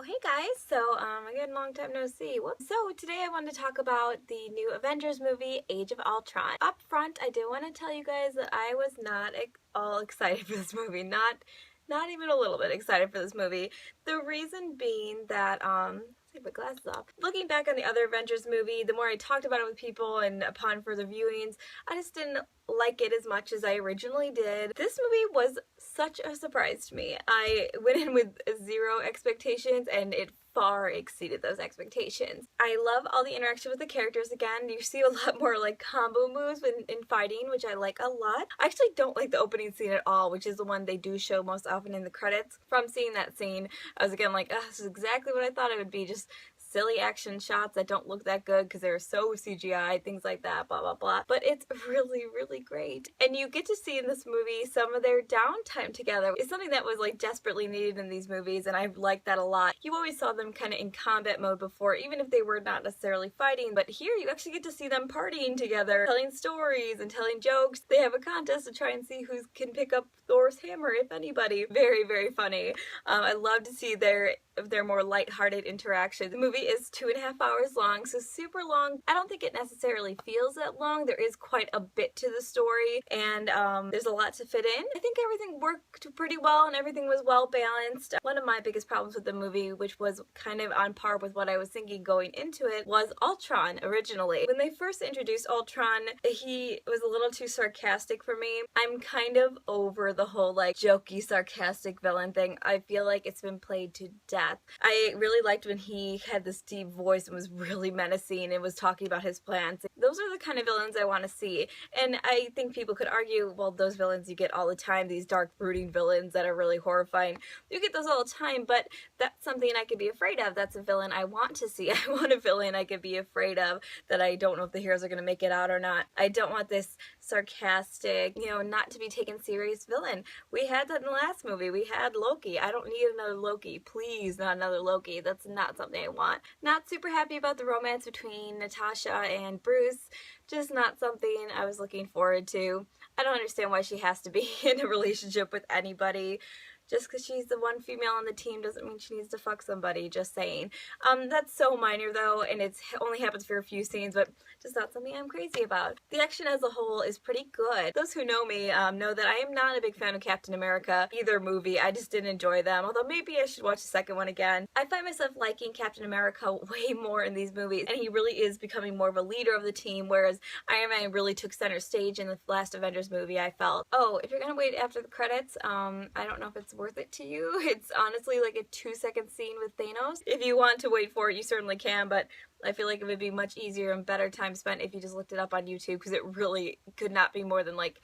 Hey guys, again, long time no see. Whoops. So today I wanted to talk about the new Avengers movie, Age of Ultron. Up front, I do want to tell you guys that I was not all excited for this movie. Not even a little bit excited for this movie. The reason being that, let's take my glasses off. Looking back on the other Avengers movie, the more I talked about it with people and upon further viewings, I just didn't like it as much as I originally did. This movie was such a surprise to me. I went in with zero expectations and it far exceeded those expectations. I love all the interaction with the characters again. You see a lot more like combo moves in fighting, which I like a lot. I actually don't like the opening scene at all, which is the one they do show most often in the credits. From seeing that scene, I was again like, this is exactly what I thought it would be, just silly action shots that don't look that good because they're so CGI, things like that, blah, blah, blah. But it's really, really great. And you get to see in this movie some of their downtime together. It's something that was like desperately needed in these movies, and I've liked that a lot. You always saw them kind of in combat mode before, even if they were not necessarily fighting, but here you actually get to see them partying together, telling stories and telling jokes. They have a contest to try and see who can pick up Thor's hammer, if anybody. Very, very funny. I love to see their more lighthearted interaction. The movie is 2.5 hours long, so super long. I don't think it necessarily feels that long. There is quite a bit to the story, and there's a lot to fit in. I think everything worked pretty well and everything was well balanced. One of my biggest problems with the movie, which was kind of on par with what I was thinking going into it, was Ultron originally. When they first introduced Ultron, he was a little too sarcastic for me. I'm kind of over the whole like jokey sarcastic villain thing. I feel like it's been played to death. I really liked when he had this deep voice and was really menacing and was talking about his plans. Those are the kind of villains I want to see. And I think people could argue, well, those villains you get all the time, these dark brooding villains that are really horrifying. You get those all the time, but that's something I could be afraid of. That's a villain I want to see. I want a villain I could be afraid of that I don't know if the heroes are going to make it out or not. I don't want this sarcastic, not to be taken serious villain. We had that in the last movie. We had Loki. I don't need another Loki. Please, not another Loki. That's not something I want. Not super happy about the romance between Natasha and Bruce. Just not something I was looking forward to. I don't understand why she has to be in a relationship with anybody. Just because she's the one female on the team doesn't mean she needs to fuck somebody, just saying. That's so minor though, and it only happens for a few scenes, but just not something I'm crazy about. The action as a whole is pretty good. Those who know me know that I am not a big fan of Captain America, either movie. I just didn't enjoy them, although maybe I should watch the second one again. I find myself liking Captain America way more in these movies, and he really is becoming more of a leader of the team, whereas Iron Man really took center stage in the last Avengers movie, I felt. Oh, if you're gonna wait after the credits, I don't know if it's worth it to you. It's honestly like a 2-second scene with Thanos. If you want to wait for it, you certainly can, but I feel like it would be much easier and better time spent if you just looked it up on YouTube, because it really could not be more than like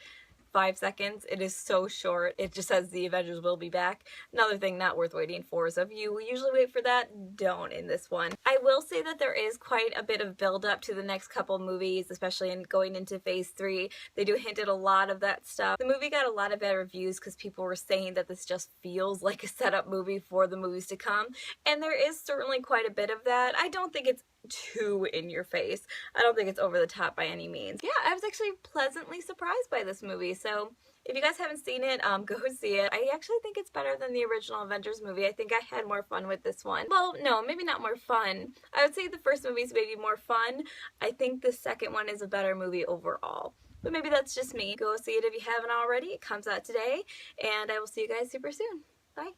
5 seconds. It is so short. It just says the Avengers will be back. Another thing not worth waiting for. So if you usually wait for that, don't in this one. I will say that there is quite a bit of build up to the next couple movies, especially in going into phase 3. They do hint at a lot of that stuff. The movie got a lot of bad reviews because people were saying that this just feels like a setup movie for the movies to come. And there is certainly quite a bit of that. I don't think it's too in your face. I don't think it's over the top by any means. Yeah, I was actually pleasantly surprised by this movie. So if you guys haven't seen it, go see it. I actually think it's better than the original Avengers movie. I think I had more fun with this one. Well, no, maybe not more fun. I would say the first movie is maybe more fun. I think the second one is a better movie overall. But maybe that's just me. Go see it if you haven't already. It comes out today, and I will see you guys super soon. Bye.